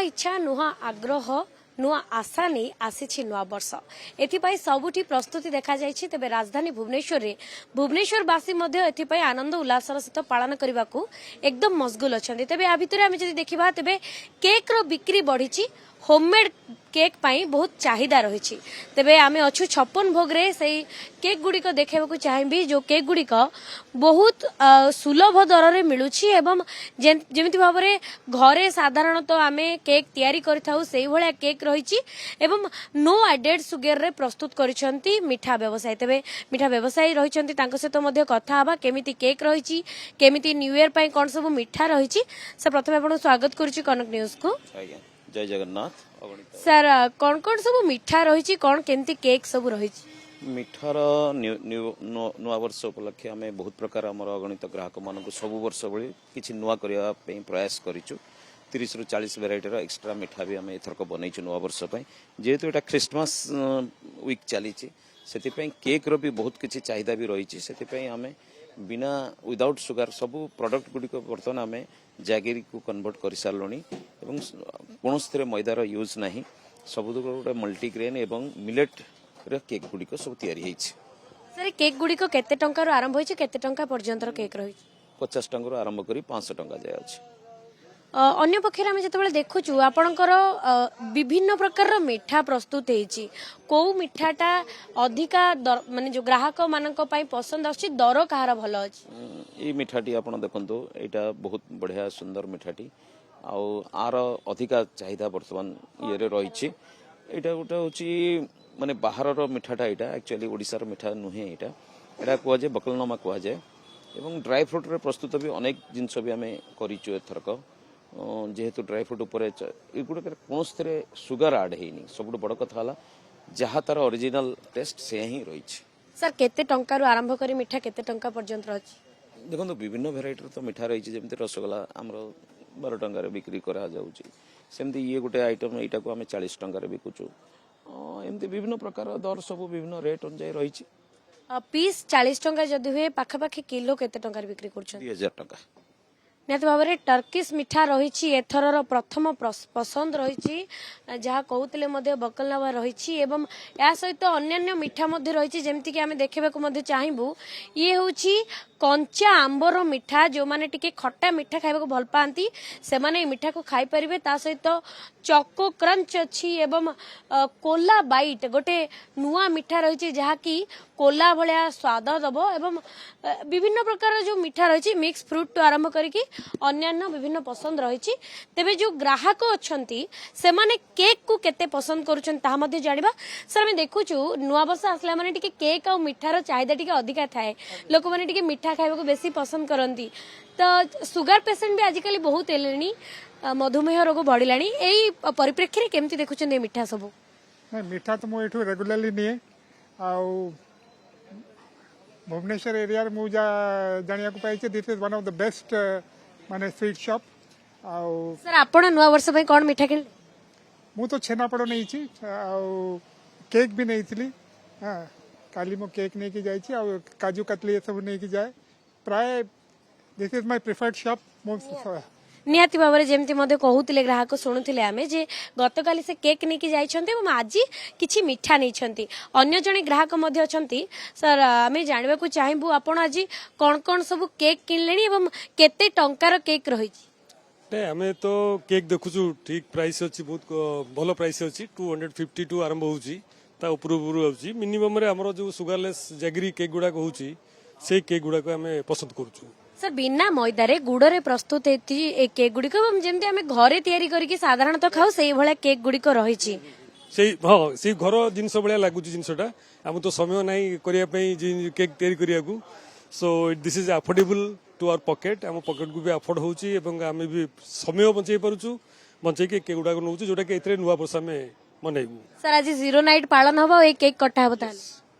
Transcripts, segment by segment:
इच्छा नुआ आग्रह नुआ आशा नहीं आसी नुआ वर्ष एथिपाई सबुठी प्रस्तुति देखा जायछि। तेबे राजधानी भुवनेश्वरवासी आनंद उल्लासर सहित पालन करने को एकदम मशगुल अच्छा। तेबे आ भितर आम जदि देखा तेबे केक रो बिक्री बढ़ी, होममेड केक पाई बहुत चाहिदा रही। तेबे आमे अच्छु 56 भोग रे सही केक गुड़ी को देखा चाहिए जो केक गुड़ी बहुत सुलभ दर रे मिलुछि एवं जेमिति भाव रे घरे साधारणतः आमे केक तैयारी करिथाउ सेही भलिया केक रही एवं नो एडेड सुगर रे प्रस्तुत करिसंती मिठा व्यवसायी। तेबे मिठा व्यवसायी रहिसंती तांको सहित मध्ये कथा हबा केमिति केक रही केमिति न्यू ईयर पाई कोन सब मिठा रही। से प्रथमे आपण स्वागत करूछि कनक न्यूज को। जय जगन्नाथ। सर कौन कौन सब मिठा रही कौन केमती केक सब रही? मिठार नुआ वर्ष उपलक्षे आम बहुत प्रकार आम अगणित ग्राहक मान सब वर्ष भली किसी नुआ करने प्रयास करूँ। 30 ରୁ 40 भेराइटर एक्सट्रा मिठा भी आम एथरक बनईचु नुआ वर्ष जेहेतु यहाँ क्रिसमस वीक चली केक रो भी बहुत किसी चाहिदा भी रही से आम बिना विदाउट सुगार सब प्रोडक्ट गुड़िक बर्तमान आम जैगरी को कन्वर्ट कर सारे कौन मैदार यूज ना सब गोटे मल्टीग्रेन एवं मिलेट केक गुड़िक सब तैयारी सर केक गुड़िक केते टंका रो आरंभ होइछ केते टंका पर्यंत केक रही? 50 टंका आरंभ करी 500 टंका जाय अछि। अन्य पक्षर आम जो देखु आपणकर विभिन्न प्रकार मिठा प्रस्तुत होती कौ मिठाटा अधिका माने जो ग्राहक मान पसंद आछि दर कहार भल अछि? ये मिठाटी आप देखो यहाँ बहुत बढ़िया सुंदर मिठाटी आर अधिका चाहिदा वर्तमान ये रही। यहाँ गोटे हूँ माने बाहर मिठाटा यहाँ एक्चुअली ओडिशार मिठा नुहे यहाँ कहुए बकलनमा कहुए एवं ड्राई फ्रुट रे प्रस्तुत भी अनेक जिनस भी आम करूँ एथरक जेहेतु ड्राई फ्रुट उपर युड़क कौन सुगर आड है सब बड़ कथा जहाँ तार ओरिजिनल टेस्ट से ही रही। सर केते टंका रो आरंभ करी मिठा केते टंका पर्यंत रही? देखो विभिन्न भेराइटर तो मिठा रही जमी रसगोला आमर 12 टंकार बिक्री करा सेमती ये गोटे आइटम यहाँ को आम 40 टंकार बिकुचु एमती विभिन्न प्रकार दर सब विभिन्न रेट अनुसार रही। पीस 40 टंका जदि हुए पाखापाखि किलो केते टंकार बिक्री कर? 2000 टंका। निहत भाव में टर्किश मिठा रही एथर प्रथम पसंद रही जहाँ कहते बकलनावा रही एवं या सहित अन्य मिठा रही जमीक आम देखा चाहबू ये हूँ कंचा आंबर मिठा जो माने टिके खट्टा मिठा खाइबा को भल पाती से माने मिठा को खाई परिबे। ता सहित चोको क्रंच अच्छी एवं कोला बाइट गोटे नुआ मिठा रही जहाँ की कोला भलिया स्वाद दब एवं विभिन्न प्रकार जो मिठा रही मिक्स फ्रूट तो आरंभ करके अन्यान्य विभिन्न पसंद रही। तेबे जो ग्राहक अच्छी से माने केक को केते पसंद करुछन जानिबा। सर आम देखुचु नुआ वर्ष आसला माने टिके केक और मिठार चाहिदा टिके अधिका थाए लोक माने टिके मिठा खाइबा को बेसी पसंद करती तो सुगर पेशेंट भी आजिकल बहुत हेलेनी मधुमेह रोग बढ़िलानी एई परिप्रेक्षी केमती देखुछन ए मिठा सब? मिठा तो मु एठू रेगुलरली निए भुवनेश्वर एरिया रे मु जानिया को पाइछे this is one of the best माने स्वीट शॉप। सर आपण नुआ वर्ष भाई कोन मिठा किन? मु तो छेनापड़ नहीं छी केक भी नहीं थी। हाँ काली मो केक नहीं की जाई छी काजू कतली ये सब नहीं की जाए प्राय this is my preferred shop. निहाती भाव में जमी कहते ग्राहक शुणुले आम जे गतकाली से केक नहीं जाइछन्ते एवं आज किछि मिठा नहीं अन्य जने ग्राहक अच्छा। सर आम जानवा चाहबू आप आज कौन कौन सब केक किनले एवं केते टंकार केक रही? आम तो केक देखुचु ठीक प्राइस अच्छी बहुत भल प्राइस अच्छी 250 टू आरंभ होता ऊपर मिनिमम रे हमरो जो सुगरलेस जैगरी केक गुड़ाक होची से केक गुड़ाक आम पसंद करूँ। सर बिना मैदारे गुड़े प्रस्तुत होती केक गुड़िक जमी आम घरे तैयारी करके साधारणतः खाऊ से भाया केक गुड़िक रही हाँ से घर जिनस भाया लगुच जिनसटा आम तो समय ना करने केक तैयारी करने so this is affordable to our pocket आम पॉकेट को भी अफोर्ड होची आम भी समय बचाई पार्छु बचाई केक गुड़ाक नौ जोटा कि नुआ वर्ष आम मनइबू। सर आज 0 नाइट पालन हम ए केक कटा हम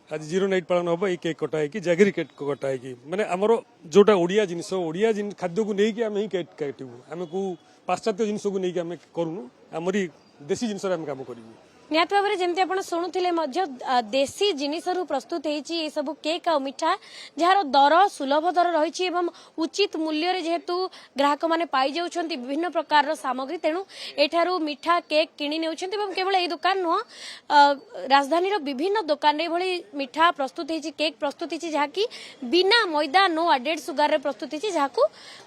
आज 0 नाइट पालन हम ये केक कटा है जैगरी केक कटा है माने आमर जोटा ओडिया जिनिस ओडिया खाद्य को लेकिन आम ही केक काटू आम को पाश्चात्य जिनिस को लेकिन आम करूँ आमरी देशी जिनिस आम काम करूँ। निहाती भाव में जमी आप शुणुले देशी जिनसरू प्रस्तुत होती सब केक आ मिठा जार दर सुलभ दर रही उचित मूल्य जेहेतु ग्राहक मैंने पाई जाउछंती विभिन्न प्रकार सामग्री तेणु एठारू मिठा केक किणी नेउछंती केवल यही दुकान नुह राजधानी विभिन्न दुकान भली मिठा प्रस्तुत होती केक प्रस्तुत होती जहाँकि बिना मैदा नो एडेड सुगार प्रस्तुत होती जहाँ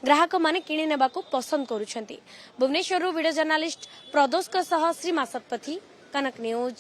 ग्राहक मैंने किणी नेबा पसंद करुछंती। भुवनेश्वर वीडियो जर्नालिस्ट प्रदोष सह श्रीमा सतपथी, कनक न्यूज।